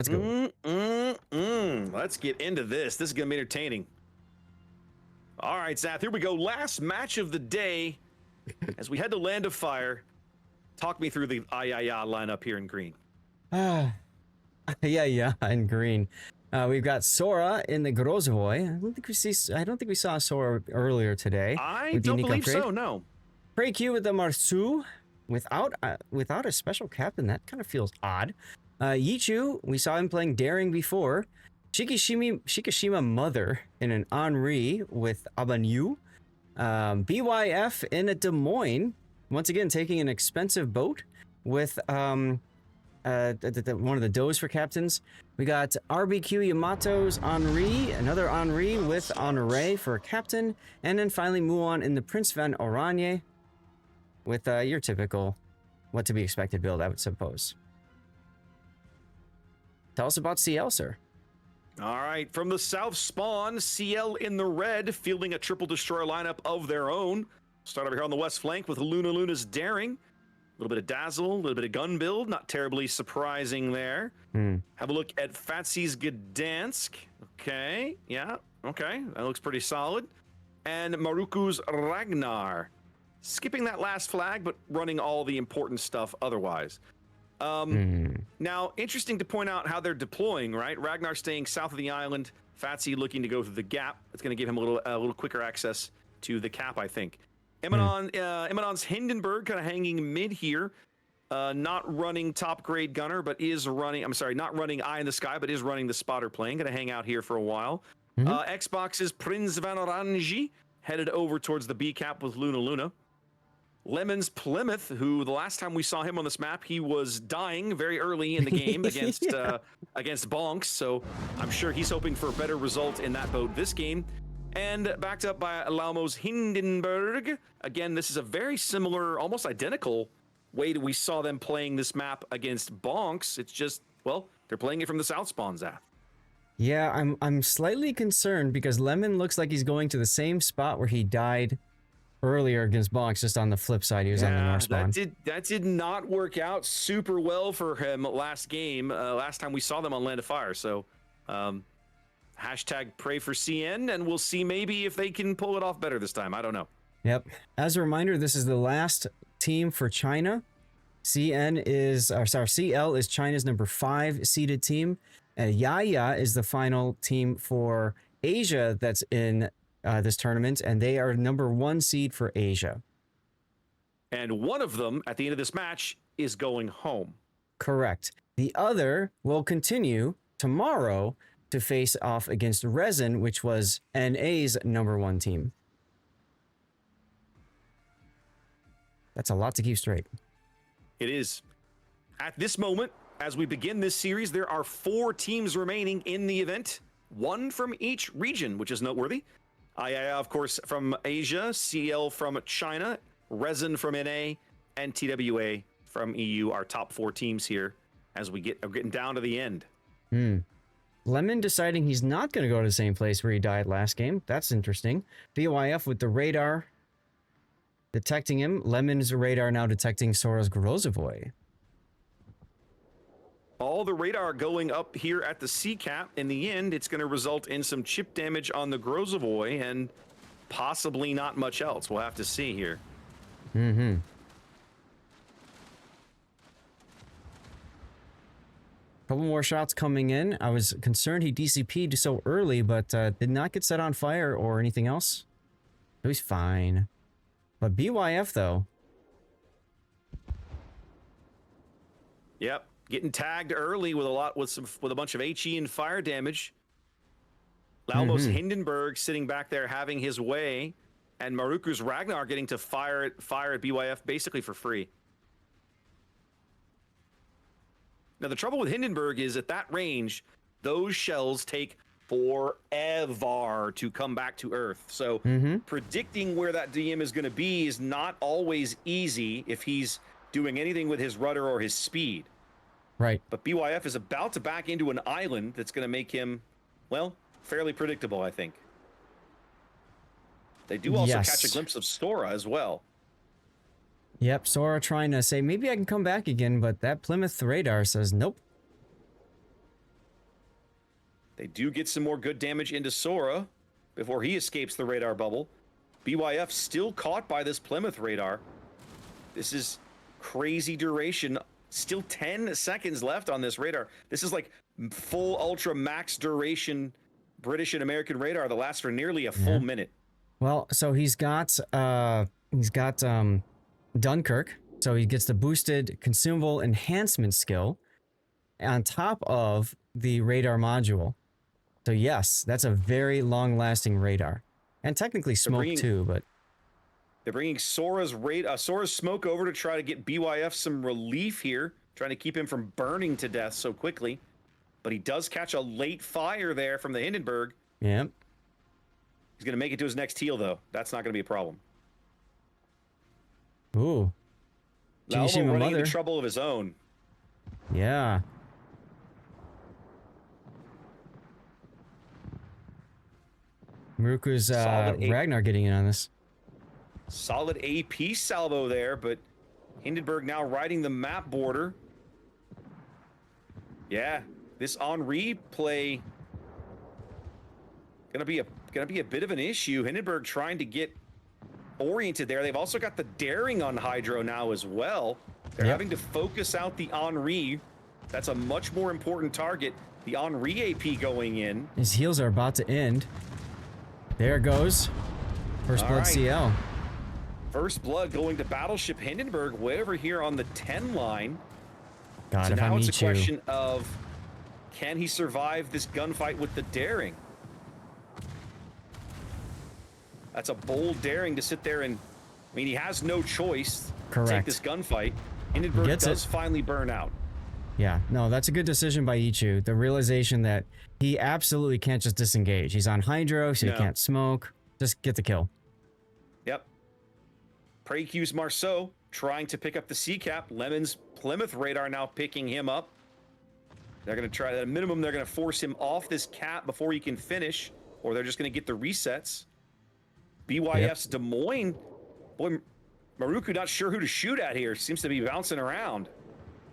Let's go. Let's get into this. This is going to be entertaining. All right, Zath, here we go. Last match of the day as we head to Land of Fire. Talk me through the AYAYA lineup here in green. Yeah, in green. We've got Sora in the Grozvoy. I don't think we saw Sora earlier today. I don't believe so, no. iCUE with the Marsu without a special captain. That kind of feels odd. Yichu, we saw him playing Daring before. Shikishima Mother in an Henri with Abanyu. BYF in a Des Moines. Once again, taking an expensive boat with one of the Does for captains. We got RBQ Yamato's Henri, another Henri with Honore for a captain. And then finally Muon in the Prince Van Oranje with your typical what to be expected build, I would suppose. Tell us about CL, sir. All right, from the south spawn, CL in the red, fielding a triple destroyer lineup of their own. Start over here on the west flank with Luna's Daring. A little bit of Dazzle, a little bit of gun build, not terribly surprising there. Have a look at Fatsy's Gdansk. Okay, yeah, okay, that looks pretty solid. And Maruku's Ragnar. Skipping that last flag, but running all the important stuff otherwise. Now, interesting to point out how they're deploying, right? Ragnar staying south of the island, Fatsy looking to go through the gap. It's going to give him a little quicker access to the cap, I think. Emanon, Hindenburg kind of hanging mid here. Not running top grade gunner, but is running, I'm sorry, not running Eye in the Sky, but is running the spotter plane. Going to hang out here for a while. Xbox's Prince Van Orange headed over towards the B cap with Luna. Lemon's Plymouth, who the last time we saw him on this map, he was dying very early in the game against against Bonks, so I'm sure he's hoping for a better result in that boat this game. And backed up by Laumo's Hindenburg. Again, this is a very similar, almost identical way that we saw them playing this map against Bonks. It's just, well, they're playing it from the south spawn, Zath. Yeah, I'm slightly concerned because Lemon looks like he's going to the same spot where he died earlier against Bonks, just on the flip side. He was on the north spawn. That did not work out super well for him last game. Last time we saw them on Land of Fire. So, hashtag pray for CN, and we'll see maybe if they can pull it off better this time. I don't know. Yep. As a reminder, this is the last team for China. CL is China's number 5 seeded team. And AYAYA is the final team for Asia that's in this tournament, and they are number 1 seed for Asia. And one of them, at the end of this match, is going home. Correct. The other will continue tomorrow to face off against Resin, which was NA's number 1 team. That's a lot to keep straight. It is. At this moment, as we begin this series, there are 4 teams remaining in the event, 1 from each region, which is noteworthy. AYAYA, of course, from Asia, CL from China, Resin from NA, and TWA from EU, our top 4 teams here as we are getting down to the end. Lemon deciding he's not going to go to the same place where he died last game. That's interesting. BYF with the radar detecting him. Lemon's radar now detecting Sora's Grozovoy. All the radar going up here at the C cap. In the end, it's going to result in some chip damage on the Grozovoy and possibly not much else. We'll have to see here. Couple more shots coming in. I was concerned he DCP'd so early, but did not get set on fire or anything else. So he's fine. But BYF, though. Yep. Getting tagged early with a bunch of HE and fire damage. Laumo's Hindenburg sitting back there having his way, and Maruku's Ragnar getting to fire at BYF basically for free. Now the trouble with Hindenburg is at that range, those shells take forever to come back to Earth. So predicting where that DM is going to be is not always easy if he's doing anything with his rudder or his speed. Right. But BYF is about to back into an island that's going to make him, well, fairly predictable, I think. They do also catch a glimpse of Sora as well. Yep, Sora trying to say, maybe I can come back again, but that Plymouth radar says, nope. They do get some more good damage into Sora before he escapes the radar bubble. BYF still caught by this Plymouth radar. This is crazy duration. Still 10 seconds left on this radar. This is like full ultra max duration British and American radar that lasts for nearly a full minute. Well, so he's got Dunkirk, so he gets the boosted consumable enhancement skill on top of the radar module. So yes, that's a very long-lasting radar, and technically smoke too. But they're bringing Sora's smoke over to try to get BYF some relief here, trying to keep him from burning to death so quickly. But he does catch a late fire there from the Hindenburg. Yep. He's going to make it to his next heal, though. That's not going to be a problem. Ooh. Now running into trouble of his own. Yeah. Maruku's Ragnar getting in on this. Solid AP salvo there, but Hindenburg now riding the map border. Yeah, this Henri play gonna be a bit of an issue. Hindenburg trying to get oriented there. They've also got the daring on Hydro now as well. They're having to focus out the Henri. That's a much more important target. The Henri AP going in. His heals are about to end. There it goes. First blood CL. First blood going to Battleship Hindenburg way over here on the 10 line. God, so if now I it's a meet you. question of, can he survive this gunfight with the daring? That's a bold daring to sit there and, I mean, he has no choice to take this gunfight. Hindenburg does finally burn out. Yeah, no, that's a good decision by iCUE. The realization that he absolutely can't just disengage. He's on Hydro, so he can't smoke. Just get the kill. Yep. Precue's Marceau trying to pick up the C-cap. Lemon's Plymouth radar now picking him up. They're going to try, at a minimum, they're going to force him off this cap before he can finish, or they're just going to get the resets. BYF's Des Moines. Boy, Maruku not sure who to shoot at here. Seems to be bouncing around.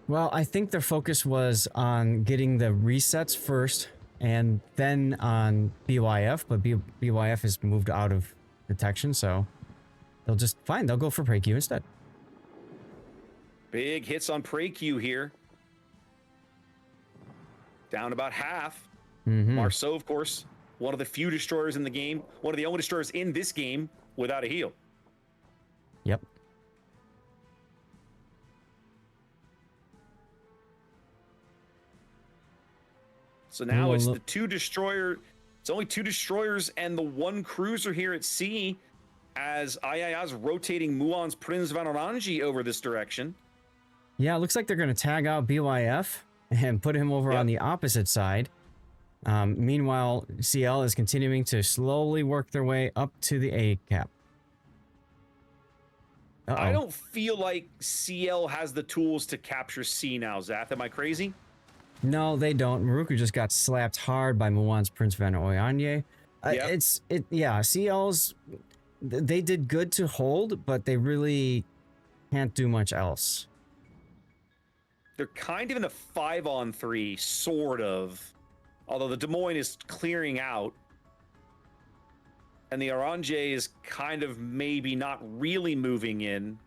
Well, I think their focus was on getting the resets first and then on BYF, but BYF has moved out of detection, so they'll just, they'll go for Precu instead. Big hits on Precu here. Down about half. Marceau, of course, one of the few destroyers in the game, one of the only destroyers in this game without a heal. Yep. So now it's the it's only two destroyers and the one cruiser here at sea, as AYAYA's rotating Muon's Prince van Orange over this direction. Yeah, it looks like they're going to tag out BYF and put him over on the opposite side. Meanwhile, CL is continuing to slowly work their way up to the A cap. I don't feel like CL has the tools to capture C now, Zath. Am I crazy? No, they don't. Maruku just got slapped hard by Muon's Prince van Oyanye. CL's, they did good to hold, but they really can't do much else. They're kind of in a 5-on-3, sort of. Although the Des Moines is clearing out. And the Orange is kind of maybe not really moving in.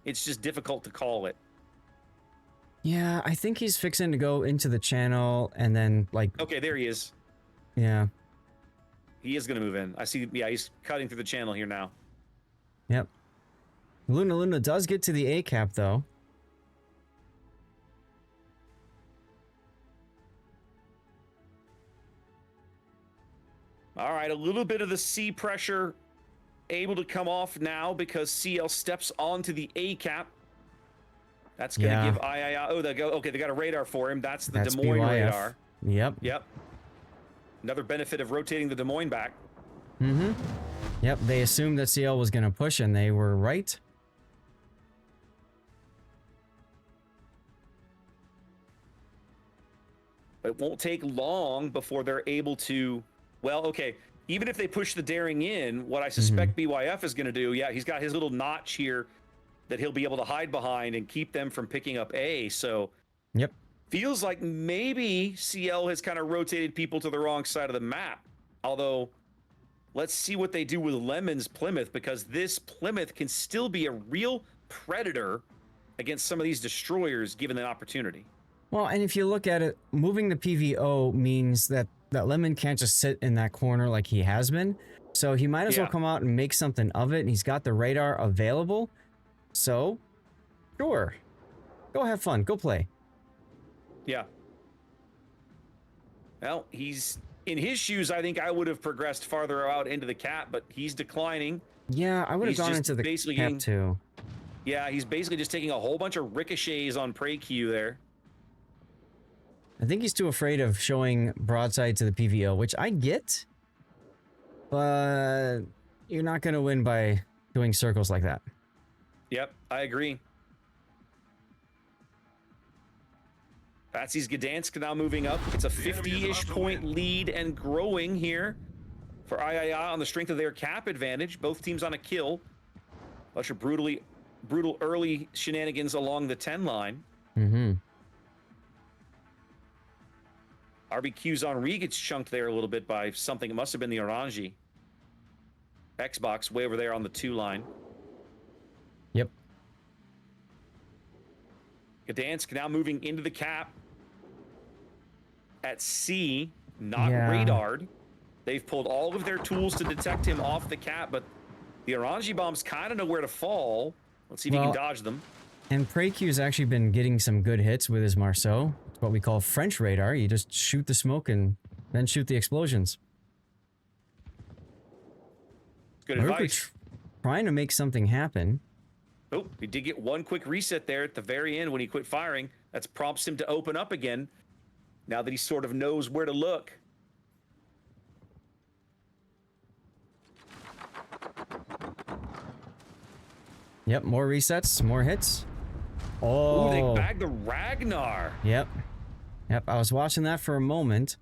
It's just difficult to call it. Yeah, I think he's fixing to go into the channel and then like... Okay, there he is. Yeah. He is going to move in. I see, yeah, he's cutting through the channel here now. Yep. Luna does get to the A cap though. All right, a little bit of the C pressure able to come off now because CL steps onto the A cap. That's going to give AYAYA... Oh, they got a radar for him. That's the Des Moines radar. Yep. Another benefit of rotating the Des Moines back. Yep, they assumed that CL was going to push, and they were right. It won't take long before they're able to... Well, okay, even if they push the daring in, what I suspect BYF is going to do, he's got his little notch here that he'll be able to hide behind and keep them from picking up A. So feels like maybe CL has kind of rotated people to the wrong side of the map. Although, let's see what they do with Lemon's Plymouth, because this Plymouth can still be a real predator against some of these destroyers given the opportunity. Well, and if you look at it, moving the PVO means that Lemon can't just sit in that corner like he has been. So he might as well come out and make something of it. And he's got the radar available. So, sure. Go have fun. Go play. Yeah. Well, he's in his shoes. I think I would have progressed farther out into the cap, but he's declining. Yeah, I would have gone into the cap too. Yeah, he's basically just taking a whole bunch of ricochets on AYAYA there. I think he's too afraid of showing broadside to the PVO, which I get. But you're not going to win by doing circles like that. Yep, I agree. Patsy's Gdansk now moving up. It's a 50-ish point lead and growing here for AYAYA on the strength of their cap advantage. Both teams on a kill. Bunch of brutal early shenanigans along the 10 line. Mm-hmm. RBQ's Henri gets chunked there a little bit by something. It must have been the Orangi. Xbox way over there on the 2 line. Yep. Gdansk now moving into the cap. At C, not radared. They've pulled all of their tools to detect him off the cap, but the Orangi bombs kind of know where to fall. Let's see if he can dodge them. And AYAYA's actually been getting some good hits with his Marceau. It's what we call French radar. You just shoot the smoke and then shoot the explosions. Good advice. Trying to make something happen. Oh, he did get one quick reset there at the very end when he quit firing. That prompts him to open up again. Now that he sort of knows where to look. Yep, more resets, more hits. Oh, ooh, they bagged the Ragnar. Yep. Yep, I was watching that for a moment.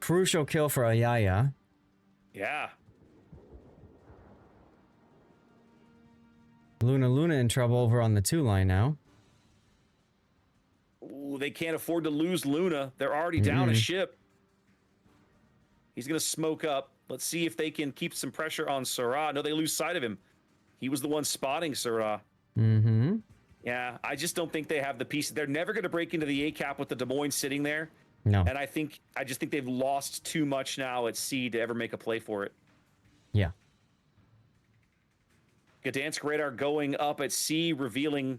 Crucial kill for AYAYA. Yeah. Luna in trouble over on the 2 line now. Ooh, they can't afford to lose Luna. They're already down a ship. He's going to smoke up. Let's see if they can keep some pressure on Sarah. No, they lose sight of him. He was the one spotting Sarah. Mm-hmm. Yeah, I just don't think they have the piece. They're never going to break into the A cap with the Des Moines sitting there. No. And I just think they've lost too much now at C to ever make a play for it. Yeah. Gdansk radar going up at C, revealing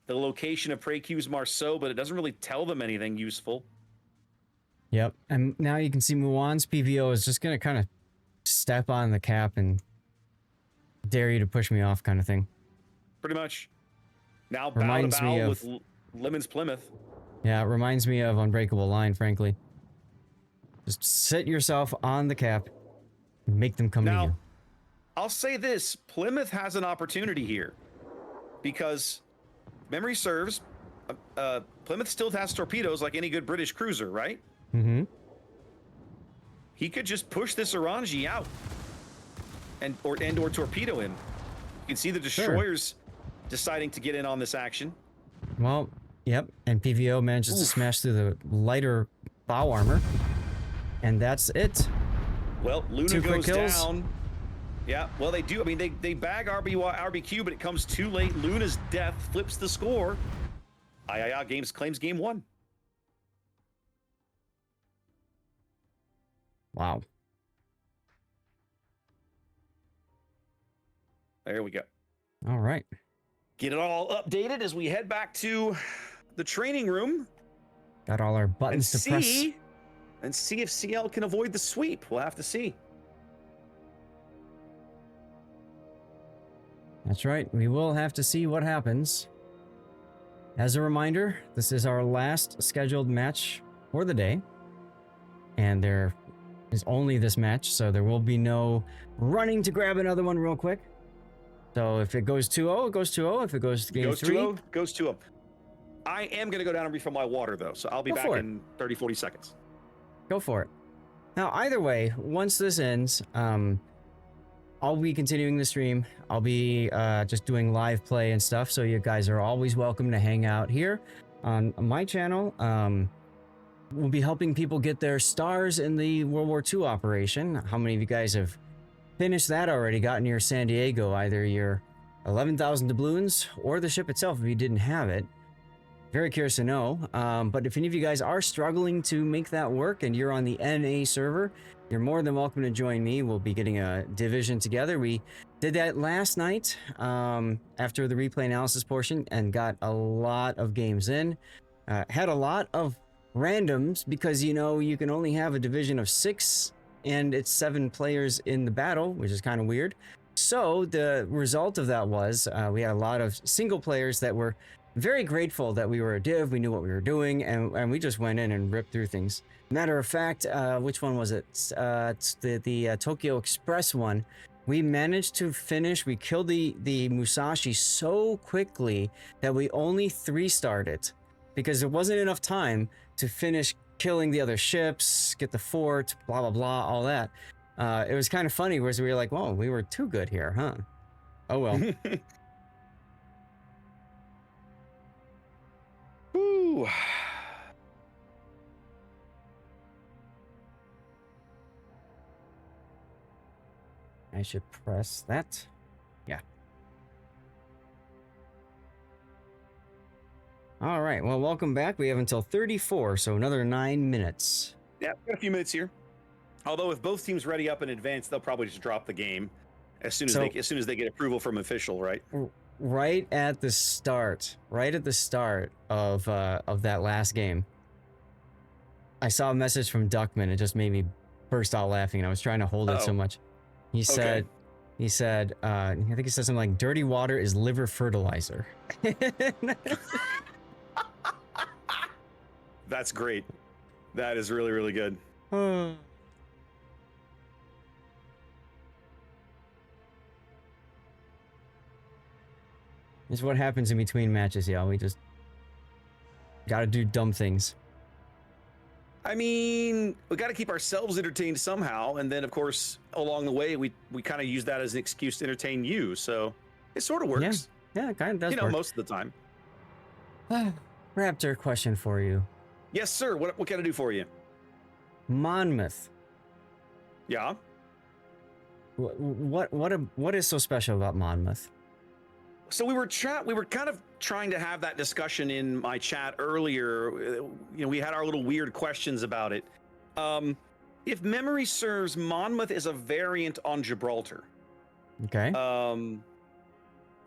the location of AYAYA's Marceau, but it doesn't really tell them anything useful. Yep. And now you can see Muon's PVO is just going to kind of step on the cap and dare you to push me off kind of thing. Pretty much. Now reminds bow me of with Lemon's Plymouth. Yeah, it reminds me of Unbreakable Line, frankly. Just sit yourself on the cap and make them come to you. I'll say this, Plymouth has an opportunity here because memory serves, Plymouth still has torpedoes like any good British cruiser, right? Mm-hmm. He could just push this Orangi out and or torpedo him. You can see the destroyers deciding to get in on this action. Well, yep, and PVO manages to smash through the lighter bow armor, and that's it. Well, Luna goes down. Yeah, well, they do. I mean, they bag RBQ, but it comes too late. Luna's death flips the score. AYAYA claims game 1. Wow. There we go. All right. Get it all updated as we head back to the training room. Got all our buttons to press. And see if CL can avoid the sweep. We'll have to see. That's right. We will have to see what happens. As a reminder, this is our last scheduled match for the day. And there is only this match, so there will be no running to grab another one real quick. So if it goes 2-0, it goes 2-0. If it goes to game 3, 2-0, goes 2-0. I am going to go down and refill my water, though, so I'll be back in 30, 40 seconds. Go for it. Now, either way, once this ends, I'll be continuing the stream. I'll be just doing live play and stuff, so you guys are always welcome to hang out here. on my channel. We'll be helping people get their stars in the World War II operation. How many of you guys have finished that already, gotten your San Diego, either your 11,000 doubloons or the ship itself if you didn't have it? Very curious to know. But if any of you guys are struggling to make that work and you're on the NA server, you're more than welcome to join me. We'll be getting a division together. We did that last night after the replay analysis portion and got a lot of games in. Had a lot of randoms because, you know, you can only have a division of 6 and it's 7 players in the battle, which is kind of weird. So the result of that was we had a lot of single players that were very grateful that we were a div, we knew what we were doing, and we just went in and ripped through things. Matter of fact, which one was it? It's the Tokyo Express one. We managed to finish, we killed the Musashi so quickly that we only 3-starred it because there wasn't enough time to finish killing the other ships, get the fort, blah, blah, blah, all that. It was kind of funny because we were like, whoa, we were too good here, huh? Oh, well. Ooh. I should press that. Yeah. All right. Well, welcome back. We have until 34, so another 9 minutes. Yeah, got a few minutes here. Although if both teams ready up in advance, they'll probably just drop the game as soon as they get approval from official, right? Right at the start of that last game, I saw a message from Duckman. It just made me burst out laughing, and I was trying to hold it so much. He said, I think he said something like, "Dirty water is liver fertilizer." That's great. That is really, really good. It's what happens in between matches, y'all. We just gotta do dumb things. I mean, we got to keep ourselves entertained somehow, and then of course along the way we kind of use that as an excuse to entertain you. So it sort of works. Yeah, it kind of does. You know, most of the time. Raptor, question for you. Yes, sir. What can I do for you? Monmouth. Yeah. What is so special about Monmouth? So we were kind of trying to have that discussion in my chat earlier. You know, we had our little weird questions about it. If memory serves, Monmouth is a variant on Gibraltar. Okay.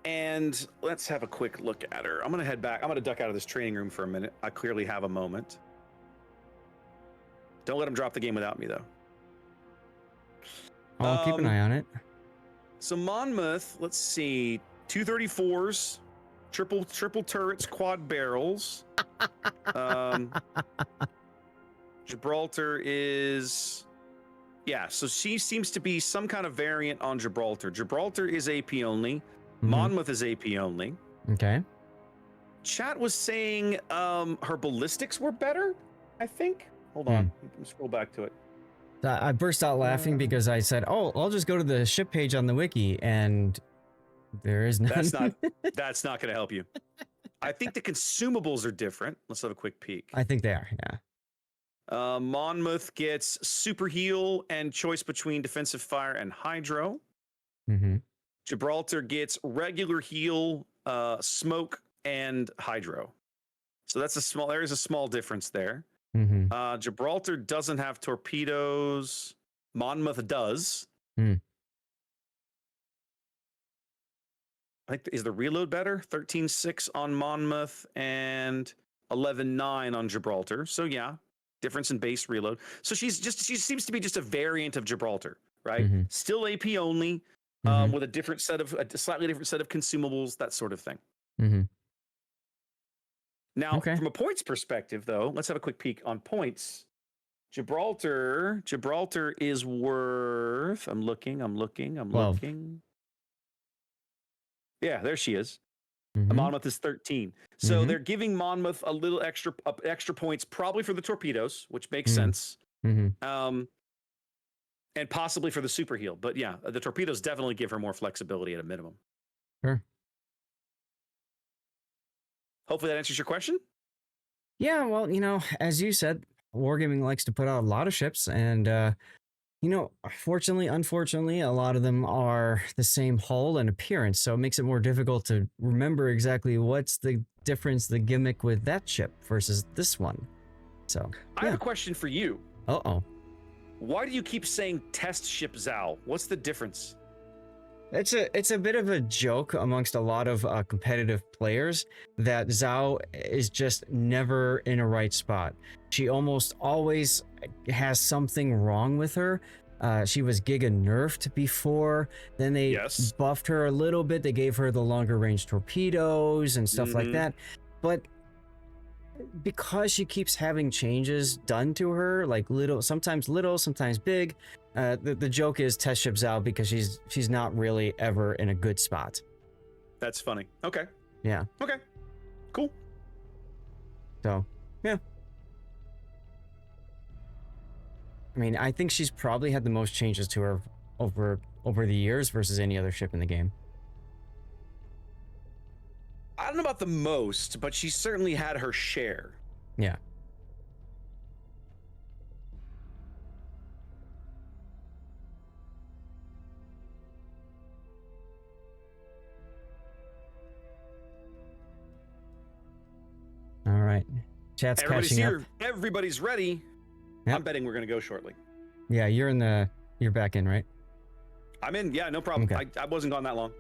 And let's have a quick look at her. I'm gonna head back. I'm gonna duck out of this training room for a minute. I clearly have a moment. Don't let him drop the game without me, though. I'll keep an eye on it. So Monmouth, let's see. 234s, triple turrets, quad barrels. Gibraltar is, yeah. So she seems to be some kind of variant on Gibraltar. Gibraltar is AP only. Monmouth is AP only. Okay. Chat was saying her ballistics were better, I think. Hold on, let me scroll back to it. I burst out laughing because I said, "Oh, I'll just go to the ship page on the wiki," and there is none. That's not going to help you. I think the consumables are different. Let's have a quick peek. I think they are. Yeah. Monmouth gets super heal and choice between defensive fire and hydro. Gibraltar gets regular heal, smoke, and hydro. So that's there is a small difference there. Gibraltar doesn't have torpedoes. Monmouth does. I think, is the reload better? 13.6 on Monmouth and 11.9 on Gibraltar. So yeah, difference in base reload. So she seems to be just a variant of Gibraltar, right? Still AP only, with a slightly different set of consumables, that sort of thing. Now, from a points perspective, though, let's have a quick peek on points. Gibraltar is worth. I'm looking. Yeah, there she is. Monmouth is 13. So they're giving Monmouth a little extra points, probably for the torpedoes, which makes sense. And possibly for the super heal. But yeah, the torpedoes definitely give her more flexibility at a minimum. Sure. Hopefully that answers your question. Yeah, well, as you said, Wargaming likes to put out a lot of ships, and fortunately, unfortunately, a lot of them are the same hull and appearance, so it makes it more difficult to remember exactly what's the difference, the gimmick with that ship versus this one. So, I have a question for you. Uh-oh. Why do you keep saying test ship Zao? What's the difference? It's a bit of a joke amongst a lot of competitive players that Zhao is just never in a right spot. She almost always has something wrong with her. She was giga nerfed before. Then they buffed her a little bit. They gave her the longer range torpedoes and stuff like that. But because she keeps having changes done to her, like sometimes big, the joke is test ships out because she's not really ever in a good spot. That's funny. Okay. Yeah. Okay. Cool. So, yeah. I mean, I think she's probably had the most changes to her over the years versus any other ship in the game. I don't know about the most, but she certainly had her share. Yeah. All right. Chat's catching up. Everybody's ready. Yep. I'm betting we're going to go shortly. Yeah, you're back in, right? I'm in. Yeah, no problem. Okay. I wasn't gone that long.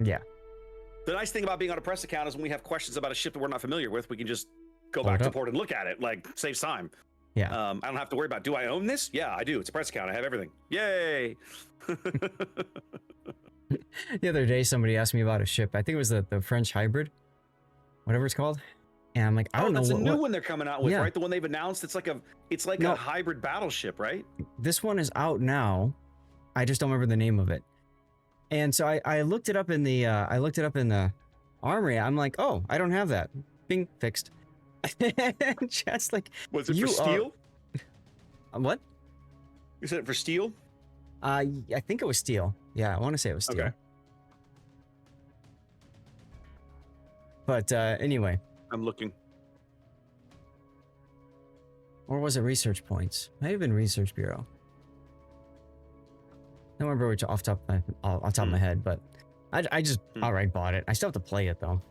Yeah. The nice thing about being on a press account is when we have questions about a ship that we're not familiar with, we can just go back to port and look at it. Like, saves time. Yeah. I don't have to worry about, do I own this? Yeah, I do. It's a press account. I have everything. Yay. The other day, somebody asked me about a ship. I think it was the French hybrid, whatever it's called. And I'm like, I don't know. That's a new one they're coming out with, right? The one they've announced. It's like a hybrid battleship, right? This one is out now. I just don't remember the name of it. And so I looked it up in the armory. I'm like, oh, I don't have that. Bing, fixed. Just like, was it for steel? What? You said it for steel? I think it was steel. Yeah, I want to say it was steel. Okay. But anyway. I'm looking. Or was it research points? Might have been research bureau. I don't remember which off top of my head, but I just outright bought it. I still have to play it though.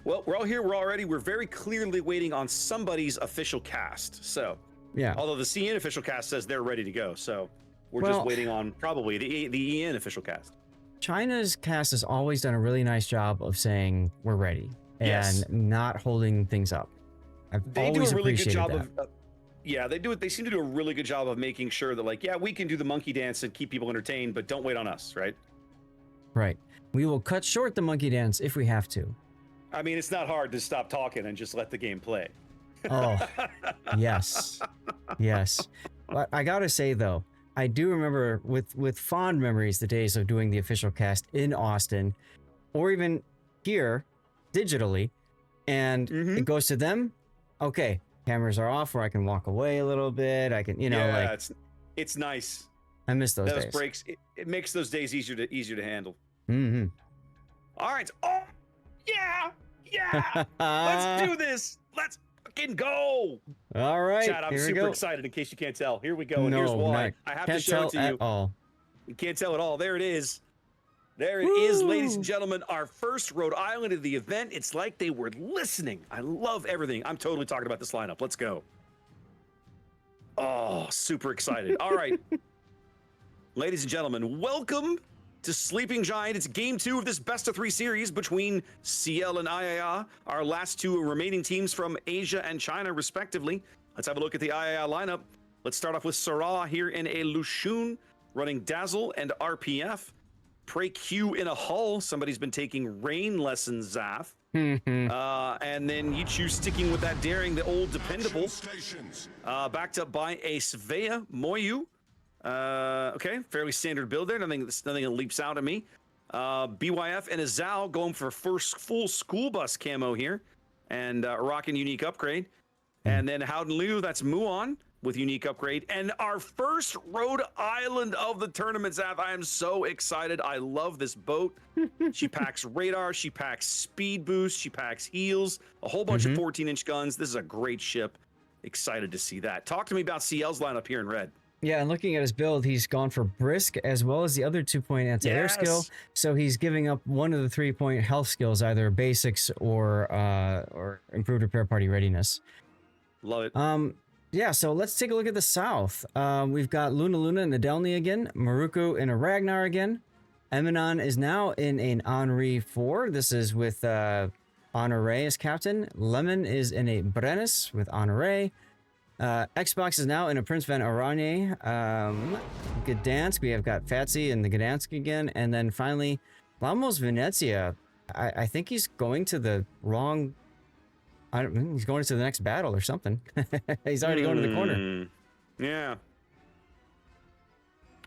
Well, we're all here. We're very clearly waiting on somebody's official cast. So, yeah. Although the CN official cast says they're ready to go, so we're just waiting on probably the EN official cast. China's cast has always done a really nice job of saying we're ready and not holding things up. They do a really good job of. Yeah, they do it. They seem to do a really good job of making sure that, like, yeah, we can do the monkey dance and keep people entertained, but don't wait on us, right? Right. We will cut short the monkey dance if we have to. I mean, it's not hard to stop talking and just let the game play. Oh, yes. Yes. But I gotta say, though, I do remember with fond memories the days of doing the official cast in Austin, or even here, digitally, and it goes to them. Okay, cameras are off where I can walk away a little bit. I can, it's nice. I miss those days. Breaks. It makes those days easier to handle. Mm-hmm. All right. Oh, yeah. Let's do this. Let's fucking go. All right. Chad, I'm super excited. In case you can't tell, here we go. And here's why. I have to show it to you. All. You can't tell at all. There it is. There it is, ladies and gentlemen, our first Rhode Island of the event. It's like they were listening. I love everything. I'm totally talking about this lineup. Let's go. Oh, super excited. All right. Ladies and gentlemen, welcome to Sleeping Giant. It's game 2 of this best of 3 series between CL and AYAYA, our last 2 remaining teams from Asia and China, respectively. Let's have a look at the AYAYA lineup. Let's start off with Sarah here in a Lushun, running Dazzle and RPF. Pray Q in a hull. Somebody's been taking rain lessons, Zaf. And then you choose sticking with that daring, the old dependable. Backed up by a Svea Moyu. Okay, fairly standard build there. Nothing that leaps out at me. BYF and a Zhao going for first full school bus camo here. And rocking unique upgrade. And then Howden Liu, that's Muon. with unique upgrade. And our first Rhode Island of the tournament, Zav. I am so excited. I love this boat. She packs radar, she packs speed boost, she packs heals, a whole bunch of 14-inch guns. This is a great ship. Excited to see that. Talk to me about CL's lineup here in red. Yeah, and looking at his build, he's gone for brisk as well as the other 2-point anti-air skill. So he's giving up one of the 3-point health skills, either basics or improved repair party readiness. Love it. Yeah, so let's take a look at the south. We've got Luna and Nadelny again, Maruku and a Ragnar again. Eminon is now in an Henri 4. This is with Honore as captain. Lemon is in a Brennus with Honore. Xbox is now in a Prince Van Aranye. Gdansk, we have got Fatsy and the Gdansk again. And then finally, Lamos Venezia. I think he's going to the wrong... he's going to the next battle or something. He's already going to the corner. Yeah.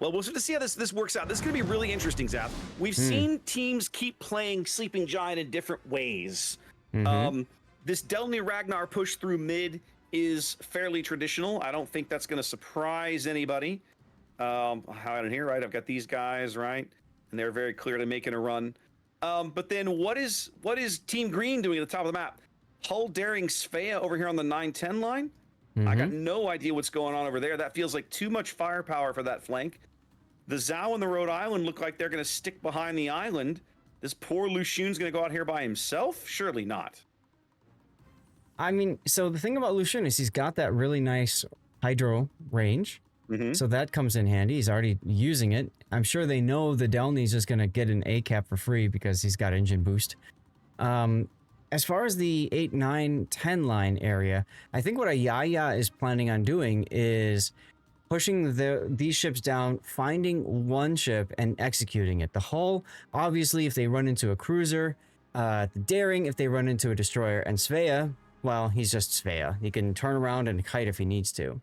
Well, we'll see how this works out. This is going to be really interesting, Zap. We've seen teams keep playing Sleeping Giant in different ways. This Delny Ragnar push through mid is fairly traditional. I don't think that's going to surprise anybody. How in here, right? I've got these guys, right? And they're very clearly making a run. But then what is Team Green doing at the top of the map? Hull daring Svea over here on the 9-10 line. I got no idea what's going on over there. That feels like too much firepower for that flank. The Zhao and the Rhode Island look like they're going to stick behind the island. This poor Lushun's going to go out here by himself? Surely not. I mean, so the thing about Lucian is he's got that really nice hydro range. So that comes in handy. He's already using it. I'm sure they know the Delny's just going to get an A cap for free because he's got engine boost. As far as the 8, 9, 10 line area, I think what AYAYA is planning on doing is pushing these ships down, finding one ship and executing it. The hull, obviously, if they run into a cruiser, the daring, if they run into a destroyer, and Svea, well, he's just Svea. He can turn around and kite if he needs to.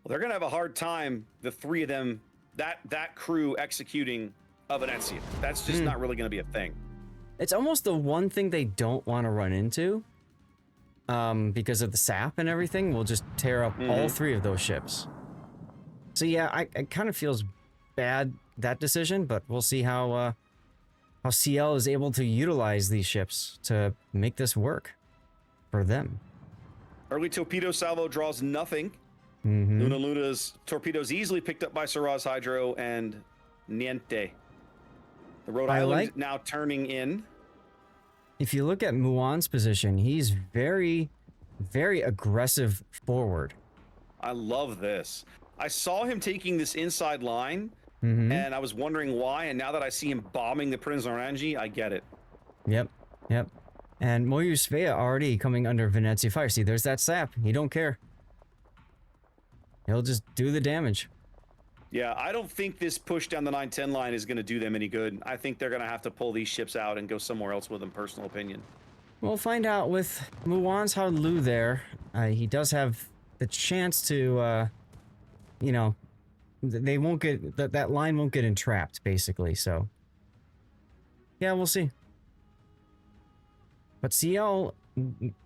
Well, they're going to have a hard time, the three of them, that crew executing a Venezia. That's just not really going to be a thing. It's almost the one thing they don't want to run into because of the sap and everything. Will just tear up all three of those ships. So yeah, it kind of feels bad, that decision, but we'll see how CL is able to utilize these ships to make this work for them. Early torpedo salvo draws nothing. Luna's torpedoes easily picked up by Saraz Hydro and Niente. The Rhode Island now turning in. If you look at Muan's position, he's very, very aggressive forward. I love this. I saw him taking this inside line, and I was wondering why, and now that I see him bombing the Prince Orangi, I get it. Yep. And Moyu Svea already coming under Venezia fire. See, there's that sap. He don't care. He'll just do the damage. Yeah, I don't think this push down the 9-10 line is going to do them any good. I think they're going to have to pull these ships out and go somewhere else with them, personal opinion. We'll find out with Muan's Hao Lu there. He does have the chance to, you know, they won't get, that line won't get entrapped, basically, so. Yeah, we'll see. But CL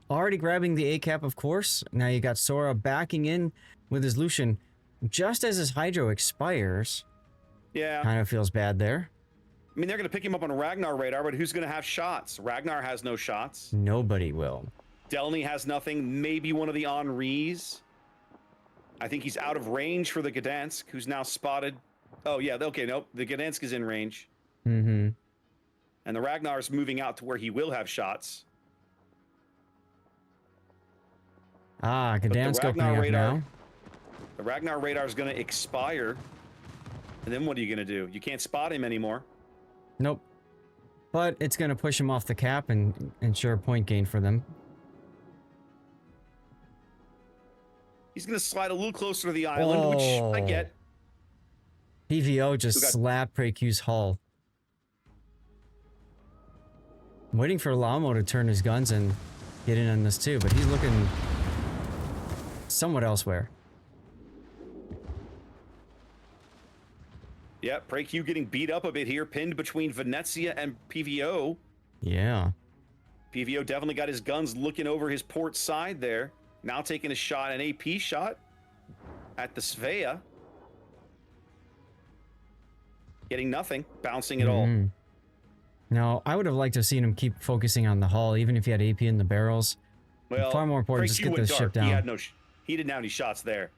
already grabbing the A cap, of course. Now you got Sora backing in with his Lucian. Just as his Hydro expires. Yeah. Kind of feels bad there. I mean, they're going to pick him up on a Ragnar radar, but who's going to have shots? Ragnar has no shots. Nobody will. Delny has nothing. Maybe one of the Henris. I think he's out of range for the Gdansk, who's now spotted. Oh, yeah. Okay, nope. The Gdansk is in range. And the Ragnar's moving out to where he will have shots. Gdansk opening up now. The Ragnar radar is going to expire. And then what are you going to do? You can't spot him anymore. Nope. But it's going to push him off the cap and ensure point gain for them. He's going to slide a little closer to the island, which I get. PVO just slapped PreQ's hull. I'm waiting for Lamo to turn his guns and get in on this too, but he's looking somewhat elsewhere. Yeah, PreQ getting beat up a bit here, pinned between Venezia and PVO. Yeah. PVO definitely got his guns looking over his port side there. Now taking a shot, an AP shot at the Svea. Getting nothing, bouncing it all. No, I would have liked to have seen him keep focusing on the hull, even if he had AP in the barrels. Well, far more important, just get this ship down. He had no, he didn't have any shots there.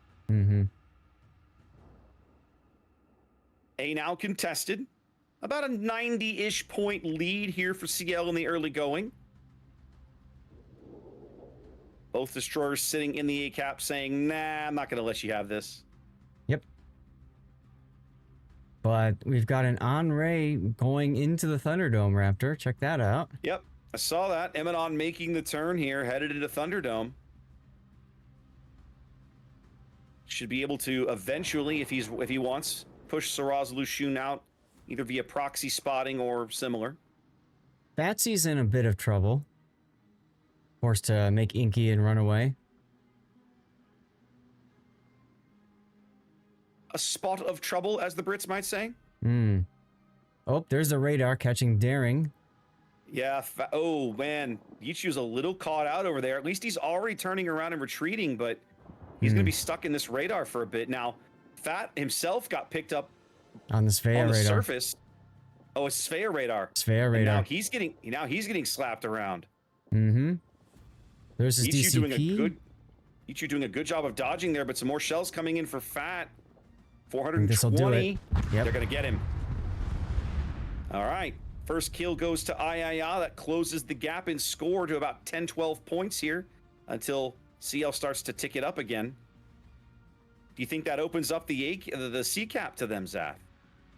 A now contested. About a 90-ish point lead here for CL in the early going. Both destroyers sitting in the A cap saying, nah, I'm not going to let you have this. Yep. But we've got an on-ray going into the Thunderdome, Raptor. Check that out. Yep, I saw that. Emanon making the turn here, headed into Thunderdome. Should be able to eventually, if he wants, push Saraz Lushun out, either via proxy spotting or similar. Batsy's in a bit of trouble. Forced to make Inky and run away. A spot of trouble, as the Brits might say. Oh, there's the radar catching Daring. Yeah, oh man, Yichu's a little caught out over there. At least he's already turning around and retreating, but he's going to be stuck in this radar for a bit. Now, Fat himself got picked up on the Svea radar. Surface. Oh, it's Svea radar. Svea radar. And now he's getting slapped around. There's his DCP. Yichu doing a good job of dodging there, but some more shells coming in for Fat. 420. This'll do it. Yep. They're going to get him. All right. First kill goes to AYAYA. That closes the gap in score to about 10, 12 points here until CL starts to tick it up again. Do you think that opens up the C cap to them, Zath?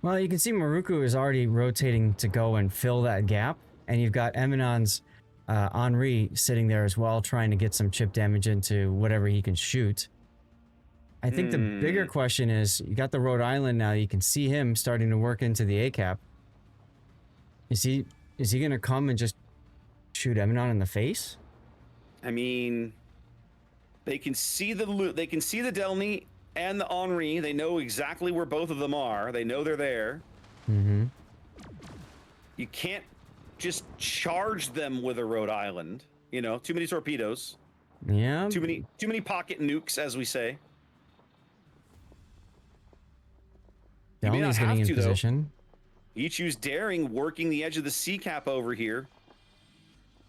Well, you can see Maruku is already rotating to go and fill that gap. And you've got Eminon's Henri sitting there as well, trying to get some chip damage into whatever he can shoot. I think the bigger question is, you got the Rhode Island now, you can see him starting to work into the A cap. Is he gonna come and just shoot Eminon in the face? I mean, they can see the Delny and the Henri. They know exactly where both of them are. They know they're there. You can't just charge them with a Rhode Island. You know, too many torpedoes. Yeah. Too many pocket nukes, as we say. Delny's getting in position. Yichu's Daring working the edge of the C cap over here.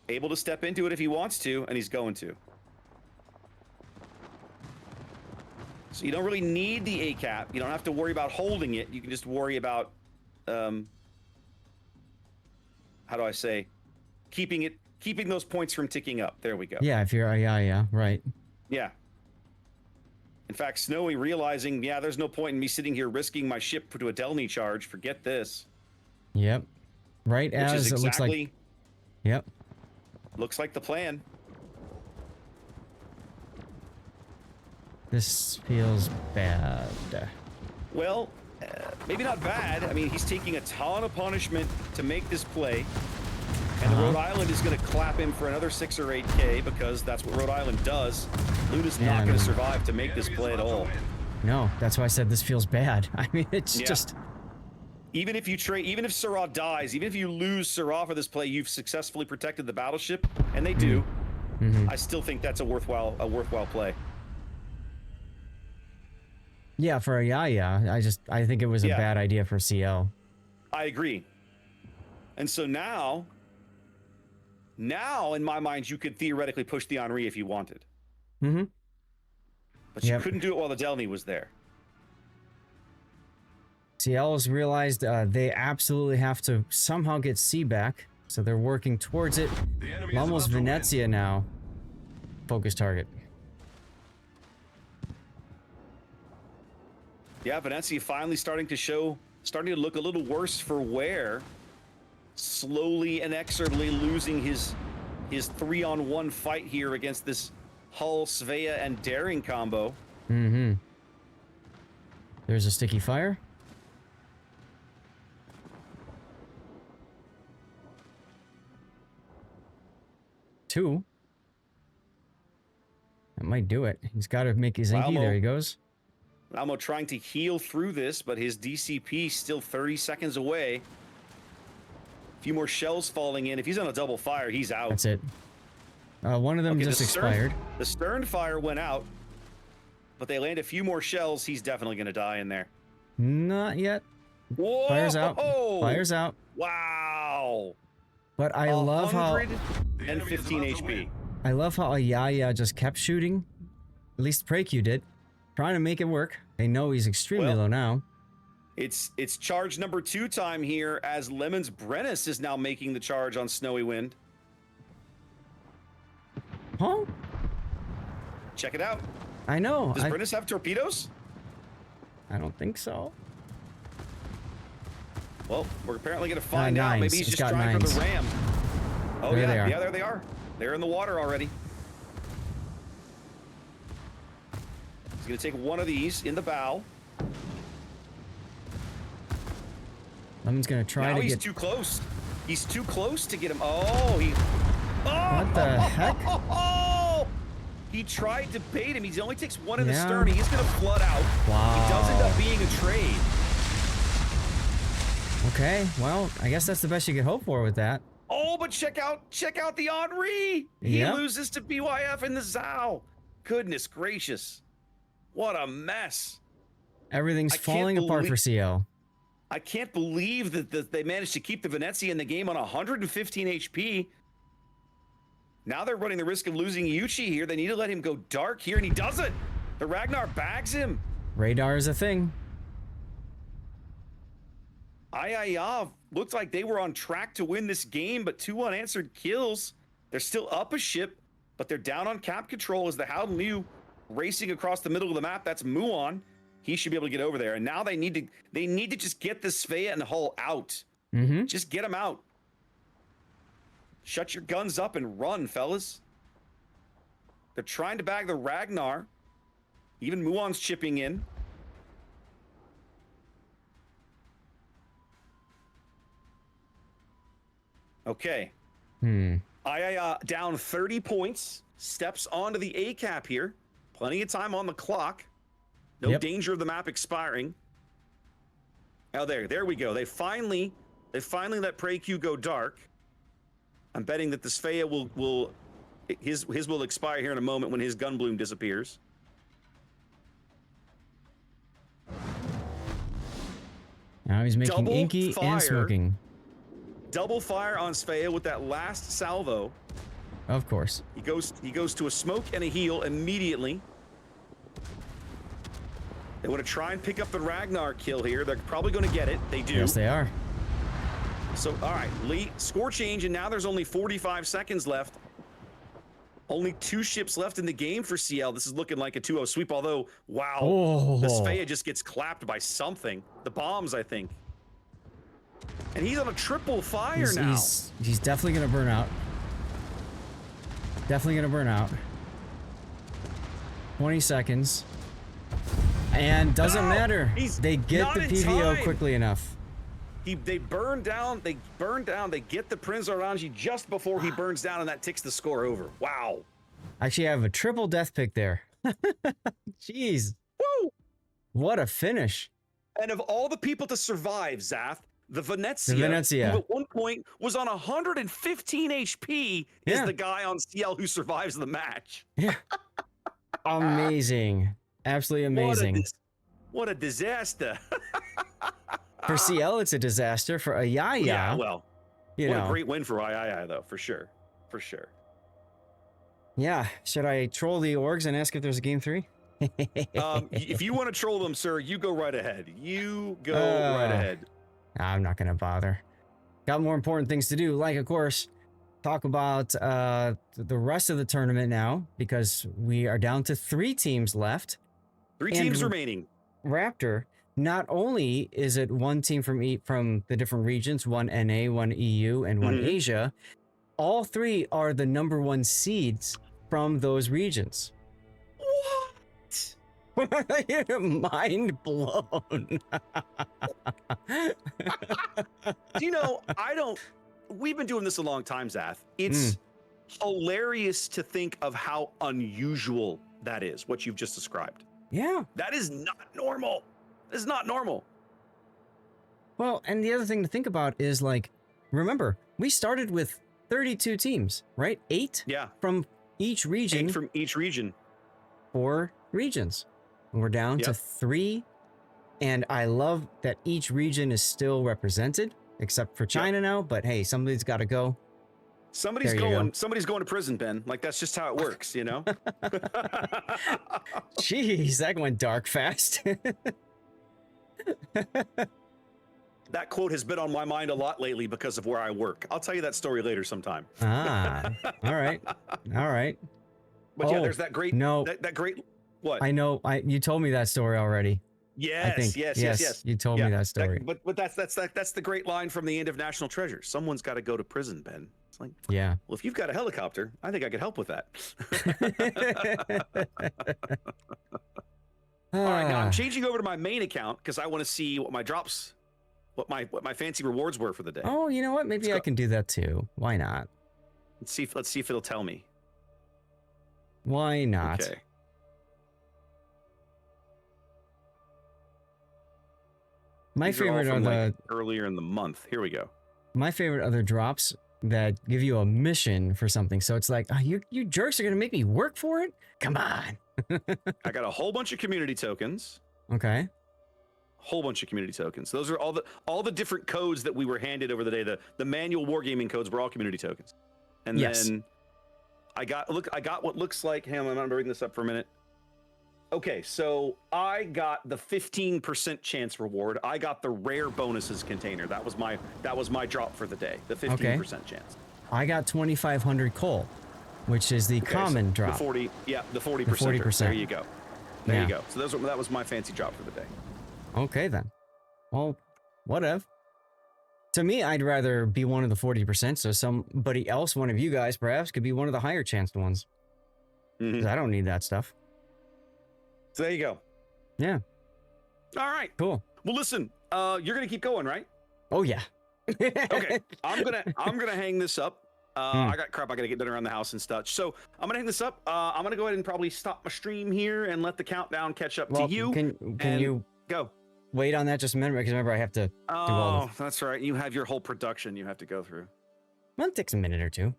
Able to step into it if he wants to, and he's going to. So you don't really need the A cap. You don't have to worry about holding it. You can just worry about, how do I say, keeping those points from ticking up. There we go. Yeah, if you're yeah, right. Yeah. In fact, Snowy realizing, yeah, there's no point in me sitting here risking my ship to a Delny charge. Forget this. Yep. Right as it looks like. Yep. Looks like the plan. This feels bad. Well, maybe not bad. I mean, he's taking a ton of punishment to make this play. And the Rhode Island is going to clap him for another 6 or 8K because that's what Rhode Island does. Luna's not going to survive to make this play at all. No, that's why I said this feels bad. I mean, it's just... Even if Syrah dies, even if you lose Syrah for this play, you've successfully protected the battleship, and they do. I still think that's a worthwhile play. Yeah, for AYAYA, I think it was a bad idea for CL. I agree. And so now in my mind, you could theoretically push the Henri if you wanted. But you couldn't do it while the Delny was there. CL has realized they absolutely have to somehow get C back, so they're working towards it. Almost Venezia now. Focus target. Yeah, Venezia finally starting to look a little worse for wear. Slowly and inexorably losing his 3-on-1 fight here against this Hull, Svea, and Daring combo. There's a sticky fire. Two. That might do it. He's got to make his Inky. There he goes. Almo trying to heal through this, but his DCP still 30 seconds away. A few more shells falling in. If he's on a double fire, he's out. That's it. One of them Okay, just the expired. The stern fire went out, but they land a few more shells. He's definitely going to die in there. Not yet. Whoa! Fires out. Fires out. Wow. But I love how 115 HP. I love how AYAYA just kept shooting. At least PreyQ did, trying to make it work. They know he's extremely low now. It's charge number 2 time here as Lemon's Brennus is now making the charge on Snowy Wind. Huh? Check it out. I know. Does Brennus have torpedoes? I don't think so. Well, we're apparently going to find out. Nines. Maybe he's It's just got trying for nines. the ram. Oh, There yeah. they are. Yeah, there they are. They're in the water already. He's going to take one of these in the bow. Lemon's gonna try Now to he's get. too close. He's too close to get him. Oh, he. Oh! What the heck? Oh! He tried to bait him. He only takes one in the Yeah. stern. He's going to flood out. Wow. He does end up being a trade. Okay, well, I guess that's the best you could hope for with that. Oh, but check out the Henri. He Yep. loses to BYF in the Zhao. Goodness gracious. What a mess. Everything's I can't falling apart for believe- CL. I can't believe that they managed to keep the Venezia in the game on 115 HP. Now they're running the risk of losing Yuchi here. They need to let him go dark here, and he doesn't. The Ragnar bags him. Radar is a thing. AYAYA looked like they were on track to win this game, but 2 unanswered kills. They're still up a ship, but they're down on cap control as the Howden Liu racing across the middle of the map. That's Muon. He should be able to get over there. And now they need to just get the Svea and Hull out. Mm-hmm. Just get them out. Shut your guns up and run, fellas. They're trying to bag the Ragnar. Even Muon's chipping in. Okay. AYAYA down 30 points. Steps onto the A cap here. Plenty of time on the clock. No danger of the map expiring. Oh, there we go. They finally let PreyQ go dark. I'm betting that the Svea his will expire here in a moment when his gun bloom disappears. Now he's making Double inky fire. and smoking. Double fire on Svea with that last salvo. Of course. He goes to a smoke and a heal immediately. They want to try and pick up the Ragnar kill here. They're probably going to get it. They do. Yes, they are. So, all right, Lee, score change, and now there's only 45 seconds left. Only 2 ships left in the game for CL. This is looking like a 2-0 sweep, although, wow, the Svea just gets clapped by something. The bombs, I think. And he's on a triple fire now. He's definitely going to burn out. Definitely going to burn out. 20 seconds. And doesn't matter. They get the PVO quickly enough. They burn down. They get the Prince Orangi just before he burns down, and that ticks the score over. Wow. Actually, I have a triple death pick there. Jeez. Woo! What a finish. And of all the people to survive, Zath, the Venezia, Venezia. who at one point was on 115 HP, is the guy on CL who survives the match. Yeah. Amazing. Absolutely amazing. What a disaster. For CL, it's a disaster. For AYAYA, yeah, well, you what know. a great win for AYAYA, though, for sure. For sure. Yeah. Should I troll the orgs and ask if there's a game 3? If you want to troll them, sir, you go right ahead. You go right ahead. I'm not going to bother. Got more important things to do, like, of course, talk about the rest of the tournament now, because we are down to 3 teams left. 3 teams remaining. Raptor, not only is it 1 team from the different regions, 1 NA, 1 EU, and 1 Asia, all 3 are the #1 seeds from those regions. What? You're mind blown. We've been doing this a long time, Zath. It's hilarious to think of how unusual that is, what you've just described. Yeah. That is not normal. This is not normal. Well, and the other thing to think about is, like, remember, we started with 32 teams, right? 8 Yeah. from each region. 8 from each region. 4 regions. We're down to 3. And I love that each region is still represented, except for China now. But hey, somebody's got to go. Somebody's going to prison, Ben. Like, that's just how it works, you know? Jeez, that went dark fast. That quote has been on my mind a lot lately because of where I work. I'll tell you that story later sometime. Ah, all right. All right. But yeah, there's that great, that great, what? I know. You told me that story already. Yes, yes. You told me that story. But that's the great line from the end of National Treasure. Someone's got to go to prison, Ben. It's like, yeah. Well, if you've got a helicopter, I think I could help with that. All right, now I'm changing over to my main account because I want to see what my drops, what my fancy rewards were for the day. Oh, you know what? Maybe I can do that too. Why not? Let's see if it'll tell me. Why not? Okay. My favorite are the earlier in the month. Here we go. My favorite are the drops that give you a mission for something. So it's like, oh, you jerks are gonna make me work for it? Come on. I got a whole bunch of community tokens. Okay. Whole bunch of community tokens. Those are all the different codes that we were handed over the day. The manual wargaming codes were all community tokens. And then I got what looks like, hang on, I'm gonna bring this up for a minute. Okay, so I got the 15% chance reward. I got the rare bonuses container. That was my drop for the day. The 15% chance. I got 2,500 coal, which is the common drop. The 40%. The 40%. There you go. There you go. So that was my fancy drop for the day. Okay then. Well, whatever. To me, I'd rather be one of the 40%, so somebody else, one of you guys perhaps, could be one of the higher chanced ones. Because I don't need that stuff. So there you go. Yeah. All right. Cool. Well, listen, you're gonna keep going, right? Oh yeah. Okay. I'm gonna hang this up. I got crap I gotta get done around the house and stuff. So I'm gonna hang this up. I'm gonna go ahead and probably stop my stream here and let the countdown catch up to you. Can you go? Wait on that just a minute, because remember I have to do all the... that's right. You have your whole production you have to go through. Well, it takes a minute or two.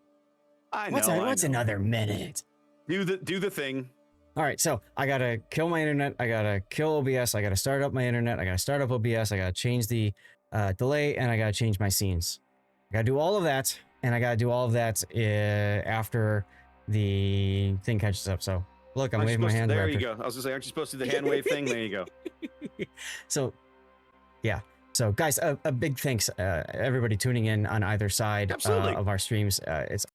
I know. What's another minute? Do the thing. All right, so I gotta kill my internet. I gotta kill OBS. I gotta start up my internet. I gotta start up OBS. I gotta change the delay, and I gotta change my scenes. I gotta do all of that, and I gotta do all of that after the thing catches up. So look, I'm waving my hand. There you go. I was gonna say, aren't you supposed to do the hand wave thing? There you go. So, yeah. So guys, a big thanks everybody tuning in on either side of our streams. It's